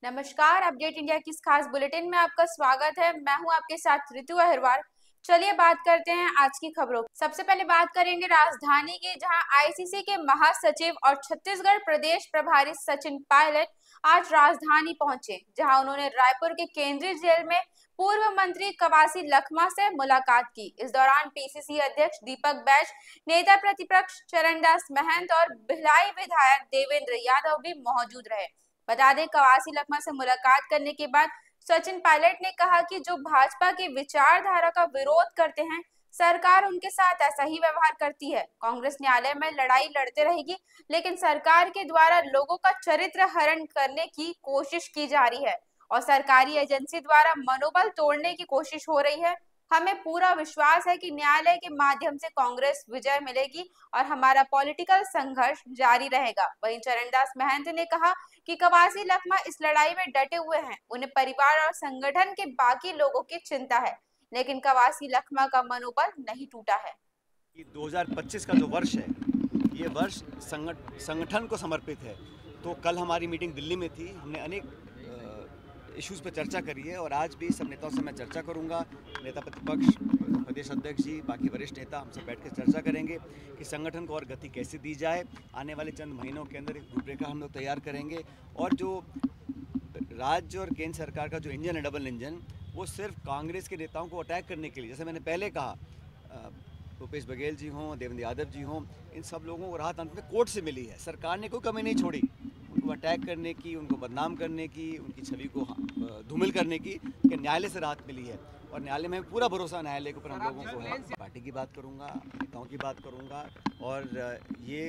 नमस्कार, update India की इस खास बुलेटिन में आपका स्वागत है। मैं हूं आपके साथ ऋतु अहिरवार। चलिए बात करते हैं आज की खबरों। सबसे पहले बात करेंगे राजधानी की, जहां आईसीसी के महासचिव और छत्तीसगढ़ प्रदेश प्रभारी सचिन पायलट आज राजधानी पहुंचे, जहां उन्होंने रायपुर के केंद्रीय जेल में पूर्व मंत्री कवासी लखमा से मुलाकात की। इस दौरान पीसीसी अध्यक्ष दीपक बैज, नेता प्रतिपक्ष चरणदास महंत और भिलाई विधायक देवेंद्र यादव भी मौजूद रहे। बता दें, कवासी लखमा से मुलाकात करने के बाद सचिन पायलट ने कहा कि जो भाजपा की विचारधारा का विरोध करते हैं, सरकार उनके साथ ऐसा ही व्यवहार करती है। कांग्रेस न्यायालय में लड़ाई लड़ते रहेगी, लेकिन सरकार के द्वारा लोगों का चरित्र हरण करने की कोशिश की जा रही है और सरकारी एजेंसी द्वारा मनोबल तोड़ने की कोशिश हो रही है। हमें पूरा विश्वास है कि न्यायालय के माध्यम से कांग्रेस विजय मिलेगी और हमारा पॉलिटिकल संघर्ष जारी रहेगा। वहीं चरणदास महंत ने कहा कि कवासी लखमा इस लड़ाई में डटे हुए हैं। उन्हें परिवार और संगठन के बाकी लोगों की चिंता है, लेकिन कवासी लखमा का मनोबल नहीं टूटा है। 2025 का जो वर्ष है, ये वर्ष संगठन को समर्पित है। तो कल हमारी मीटिंग दिल्ली में थी, हमने अनेक इश्यूज़ पर चर्चा करी है और आज भी सब नेताओं से मैं चर्चा करूंगा। नेता प्रतिपक्ष, प्रदेश अध्यक्ष जी, बाकी वरिष्ठ नेता, हम सब बैठ कर चर्चा करेंगे कि संगठन को और गति कैसे दी जाए। आने वाले चंद महीनों के अंदर एक रूपरेखा हम लोग तैयार करेंगे और जो राज्य और केंद्र सरकार का जो इंजन है, डबल इंजन, वो सिर्फ कांग्रेस के नेताओं को अटैक करने के लिए, जैसे मैंने पहले कहा, भूपेश बघेल जी हों, देवेंद्र यादव जी हों, इन सब लोगों को राहत अंत में कोर्ट से मिली है। सरकार ने कोई कमी नहीं छोड़ी उनको अटैक करने की, उनको बदनाम करने की, उनकी छवि को धूमिल करने की, कि न्यायालय से राहत मिली है और न्यायालय में पूरा भरोसा न्यायालय के ऊपर हम लोगों को है। पार्टी की बात करूंगा, नेताओं की बात करूंगा और ये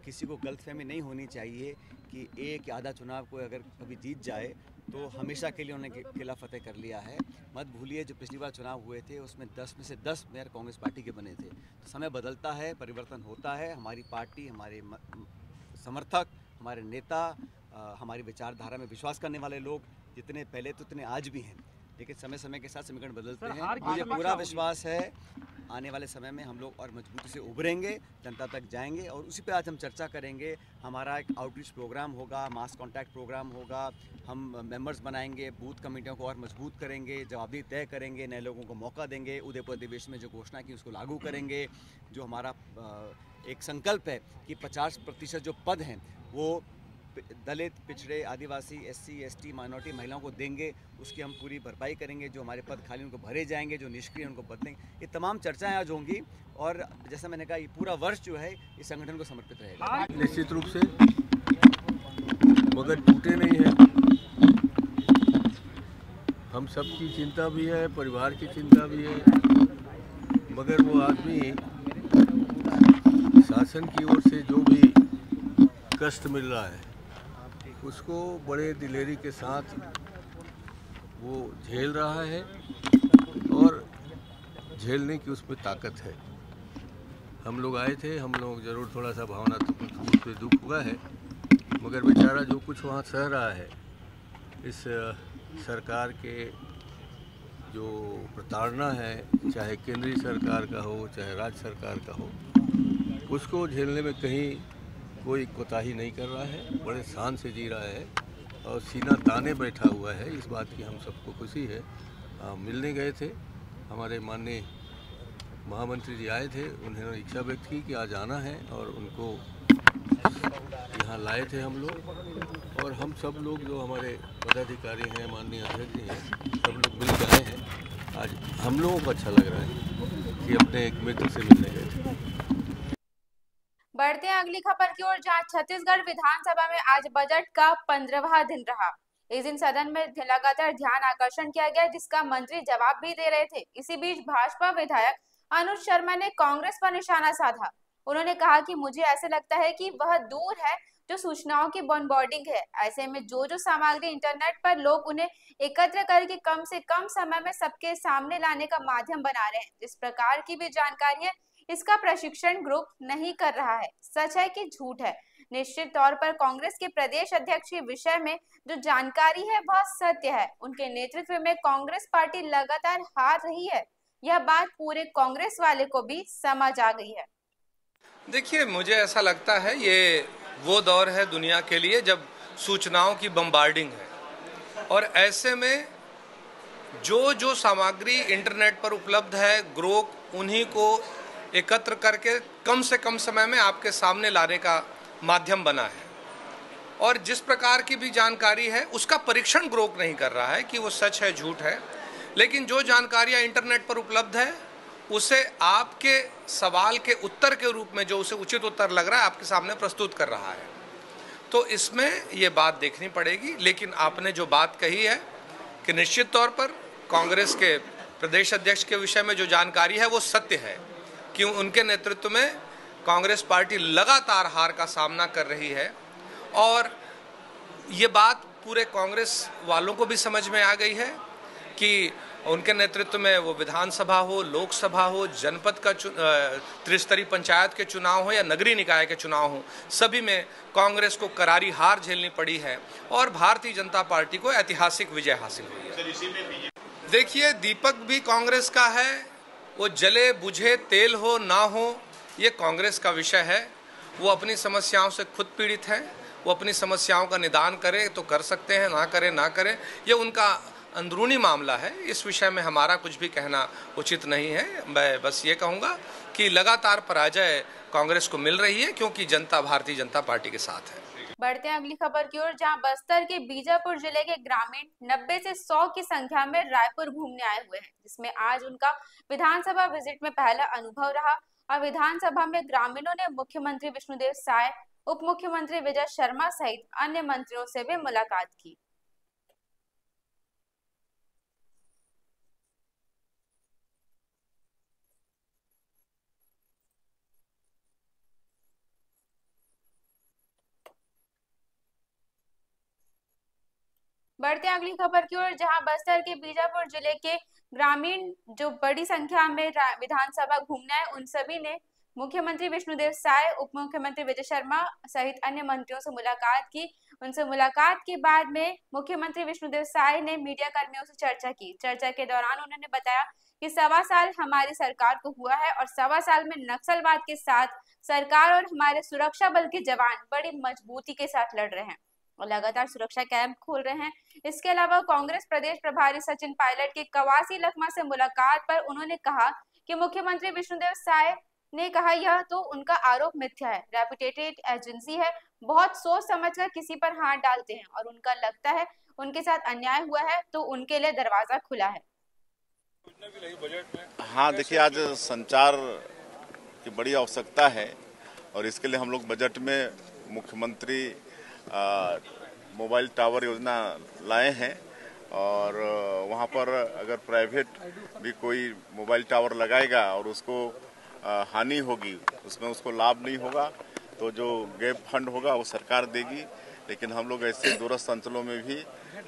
किसी को गलतफहमी नहीं होनी चाहिए कि एक या आधा चुनाव को अगर कभी जीत जाए तो हमेशा के लिए उन्होंने किला फतेह कर लिया है। मत भूलिए, जो पिछली बार चुनाव हुए थे उसमें 10 में से 10 मेयर कांग्रेस पार्टी के बने थे। तो समय बदलता है, परिवर्तन होता है। हमारी पार्टी, हमारे समर्थक, हमारे नेता, हमारी विचारधारा में विश्वास करने वाले लोग जितने पहले तो उतने आज भी हैं, लेकिन समय समय के साथ समीकरण बदलते हैं। मुझे पूरा विश्वास है आने वाले समय में हम लोग और मजबूती से उभरेंगे, जनता तक जाएंगे और उसी पे आज हम चर्चा करेंगे। हमारा एक आउटरीच प्रोग्राम होगा, मास कॉन्टैक्ट प्रोग्राम होगा, हम मेंबर्स बनाएंगे, बूथ कमेटियों को और मजबूत करेंगे, जवाबदेही तय करेंगे, नए लोगों को मौका देंगे, उदयपुर अधिवेशन में जो घोषणा की उसको लागू करेंगे। जो हमारा एक संकल्प है कि 50% जो पद हैं वो दलित, पिछड़े, आदिवासी, एससी, एसटी, माइनॉरिटी, महिलाओं को देंगे, उसकी हम पूरी भरपाई करेंगे। जो हमारे पद खाली उनको भरे जाएंगे, जो निष्क्रिय उनको बदलेंगे। ये तमाम चर्चाएं आज होंगी और जैसा मैंने कहा, ये पूरा वर्ष जो है इस संगठन को समर्पित रहेगा। निश्चित रूप से, मगर टूटे नहीं है। हम सब की चिंता भी है, परिवार की चिंता भी है, मगर वो आदमी शासन की ओर से जो भी कष्ट मिल रहा है उसको बड़े दिलेरी के साथ वो झेल रहा है और झेलने की उसमें ताकत है। हम लोग आए थे, हम लोग ज़रूर थोड़ा सा भावना तो उस पर दुख हुआ है, मगर बेचारा जो कुछ वहाँ सह रहा है, इस सरकार के जो प्रताड़ना है, चाहे केंद्रीय सरकार का हो चाहे राज्य सरकार का हो, उसको झेलने में कहीं कोई कोताही नहीं कर रहा है। बड़े शान से जी रहा है और सीना ताने बैठा हुआ है। इस बात की हम सबको खुशी है। मिलने गए थे, हमारे माननीय महामंत्री जी आए थे, उन्होंने इच्छा व्यक्त की कि आज आना है और उनको यहाँ लाए थे हम लोग। और हम सब लोग जो हमारे पदाधिकारी हैं, माननीय अध्यक्ष जी हैं, सब लोग मिल के आए हैं। आज हम लोगों को अच्छा लग रहा है कि अपने एक मित्र से मिलने गए थे। बढ़ते हैं अगली खबर की ओर, जहां छत्तीसगढ़ विधानसभा में आज बजट का 15वां दिन रहा। इस दिन सदन में लगातार ध्यान आकर्षण किया गया, जिसका मंत्री जवाब भी दे रहे थे। इसी बीच भाजपा विधायक अनुज शर्मा ने कांग्रेस पर निशाना साधा। उन्होंने कहा कि मुझे ऐसे लगता है कि वह दूर है जो सूचनाओं की ऑनबोर्डिंग है। ऐसे में जो सामग्री इंटरनेट पर लोग उन्हें एकत्र करके कम से कम समय में सबके सामने लाने का माध्यम बना रहे हैं, जिस प्रकार की भी जानकारी है, इसका प्रशिक्षण ग्रुप नहीं कर रहा है। सच है कि झूठ है? निश्चित तौर पर कांग्रेस के प्रदेश अध्यक्ष के विषय में जो जानकारी है वह सत्य है। उनके नेतृत्व में कांग्रेस पार्टी लगातार हार रही है। यह बात पूरे कांग्रेस वाले को भी समझ आ गई है। देखिए, मुझे ऐसा लगता है ये वो दौर है दुनिया के लिए जब सूचनाओं की बम्बार्डिंग है। और ऐसे में जो सामग्री इंटरनेट पर उपलब्ध है, ग्रोक उन्हीं को एकत्र करके कम से कम समय में आपके सामने लाने का माध्यम बना है। और जिस प्रकार की भी जानकारी है उसका परीक्षण ग्रोक नहीं कर रहा है कि वो सच है झूठ है, लेकिन जो जानकारियाँ इंटरनेट पर उपलब्ध है उसे आपके सवाल के उत्तर के रूप में जो उसे उचित उत्तर लग रहा है आपके सामने प्रस्तुत कर रहा है। तो इसमें ये बात देखनी पड़ेगी। लेकिन आपने जो बात कही है कि निश्चित तौर पर कांग्रेस के प्रदेश अध्यक्ष के विषय में जो जानकारी है वो सत्य है कि उनके नेतृत्व में कांग्रेस पार्टी लगातार हार का सामना कर रही है। और ये बात पूरे कांग्रेस वालों को भी समझ में आ गई है कि उनके नेतृत्व में वो विधानसभा हो, लोकसभा हो, जनपद का त्रिस्तरीय पंचायत के चुनाव हो या नगरीय निकाय के चुनाव हो, सभी में कांग्रेस को करारी हार झेलनी पड़ी है और भारतीय जनता पार्टी को ऐतिहासिक विजय हासिल हुई है। देखिए, दीपक भी कांग्रेस का है, वो जले बुझे तेल हो ना हो, ये कांग्रेस का विषय है। वो अपनी समस्याओं से खुद पीड़ित है, वो अपनी समस्याओं का निदान करे तो कर सकते हैं, ना करे ना करे, ये उनका अंदरूनी मामला है। इस विषय में हमारा कुछ भी कहना उचित नहीं है। मैं बस ये कहूँगा कि लगातार पराजय कांग्रेस को मिल रही है क्योंकि जनता भारतीय जनता पार्टी के साथ है। बढ़ते हैं अगली खबर की ओर, जहां बस्तर के बीजापुर जिले के ग्रामीण 90 से 100 की संख्या में रायपुर घूमने आए हुए हैं, जिसमें आज उनका विधानसभा विजिट में पहला अनुभव रहा। और विधानसभा में ग्रामीणों ने मुख्यमंत्री विष्णुदेव साय, उप मुख्यमंत्री विजय शर्मा सहित अन्य मंत्रियों से भी मुलाकात की। बढ़ते हैं अगली खबर की ओर, जहां बस्तर के बीजापुर जिले के ग्रामीण जो बड़ी संख्या में विधानसभा घूमने आए, उन सभी ने मुख्यमंत्री विष्णुदेव साय, उप मुख्यमंत्री विजय शर्मा सहित अन्य मंत्रियों से मुलाकात की। उनसे मुलाकात के बाद में मुख्यमंत्री विष्णुदेव साय ने मीडिया कर्मियों से चर्चा की। चर्चा के दौरान उन्होंने बताया कि 1.25 साल हमारी सरकार को हुआ है और 1.25 साल में नक्सलवाद के साथ सरकार और हमारे सुरक्षा बल के जवान बड़ी मजबूती के साथ लड़ रहे हैं और लगातार सुरक्षा कैंप खोल रहे हैं। इसके अलावा कांग्रेस प्रदेश प्रभारी सचिन पायलट के कवासी लखमा से मुलाकात पर उन्होंने कहा कि मुख्यमंत्री विष्णुदेव साय ने कहा यह तो उनका आरोप मिथ्या है, रेपुटेटेड एजेंसी है, बहुत सोच समझकर किसी पर हाथ डालते हैं और उनका लगता है उनके साथ अन्याय हुआ है तो उनके लिए दरवाजा खुला है। हाँ, देखिए, आज संचार की बड़ी आवश्यकता है और इसके लिए हम लोग बजट में मुख्यमंत्री मोबाइल टावर योजना लाए हैं और वहाँ पर अगर प्राइवेट भी कोई मोबाइल टावर लगाएगा और उसको हानि होगी, उसमें उसको लाभ नहीं होगा, तो जो गैप फंड होगा वो सरकार देगी। लेकिन हम लोग ऐसे दूरस्थ अंचलों में भी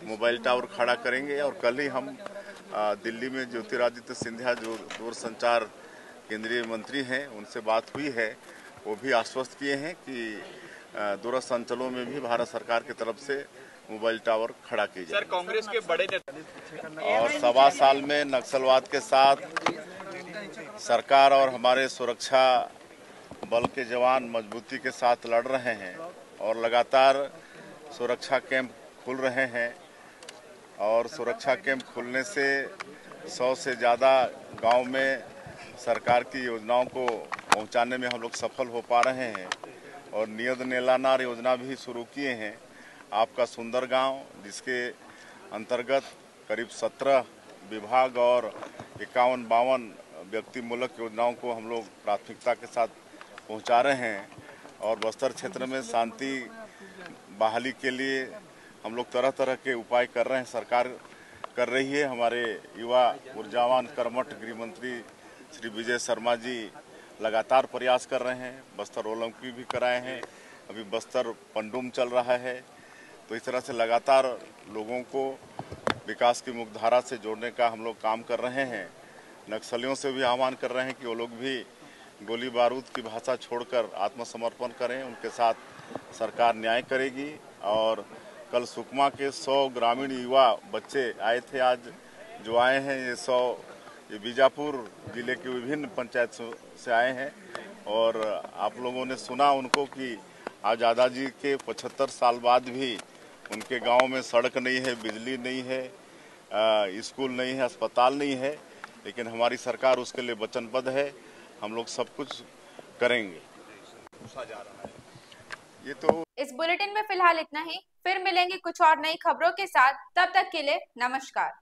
मोबाइल टावर खड़ा करेंगे। और कल ही हम दिल्ली में ज्योतिरादित्य सिंधिया जो दूरसंचार केंद्रीय मंत्री हैं, उनसे बात हुई है। वो भी आश्वस्त किए हैं कि दूरस्थ अंचलों में भी भारत सरकार की तरफ से मोबाइल टावर खड़ा किए जाए। सर, कांग्रेस के बड़े और 1.25 साल में नक्सलवाद के साथ सरकार और हमारे सुरक्षा बल के जवान मजबूती के साथ लड़ रहे हैं और लगातार सुरक्षा कैंप खुल रहे हैं और सुरक्षा कैंप खुलने से 100 से ज़्यादा गांव में सरकार की योजनाओं को पहुंचाने में हम लोग सफल हो पा रहे हैं। और नियत नेलानार योजना भी शुरू किए हैं, आपका सुंदर गांव, जिसके अंतर्गत करीब 17 विभाग और 51-52 व्यक्तिमूलक योजनाओं को हम लोग प्राथमिकता के साथ पहुंचा रहे हैं। और बस्तर क्षेत्र में शांति बहाली के लिए हम लोग तरह तरह के उपाय कर रहे हैं, सरकार कर रही है। हमारे युवा ऊर्जावान कर्मठ गृह मंत्री श्री विजय शर्मा जी लगातार प्रयास कर रहे हैं। बस्तर ओलंपिक भी कराए हैं, अभी बस्तर पंडुम चल रहा है। तो इस तरह से लगातार लोगों को विकास की मुख्यधारा से जोड़ने का हम लोग काम कर रहे हैं। नक्सलियों से भी आह्वान कर रहे हैं कि वो लोग भी गोली बारूद की भाषा छोड़कर आत्मसमर्पण करें, उनके साथ सरकार न्याय करेगी। और कल सुकमा के 100 ग्रामीण युवा बच्चे आए थे, आज जो आए हैं ये 100 ये बीजापुर जिले के विभिन्न पंचायत से आए हैं। और आप लोगों ने सुना उनको कि आज़ादा जी के 75 साल बाद भी उनके गांव में सड़क नहीं है, बिजली नहीं है, स्कूल नहीं है, अस्पताल नहीं है, लेकिन हमारी सरकार उसके लिए वचनबद्ध है। हम लोग सब कुछ करेंगे। पूछा जा रहा है ये तो। इस बुलेटिन में फिलहाल इतना ही, फिर मिलेंगे कुछ और नई खबरों के साथ। तब तक के लिए नमस्कार।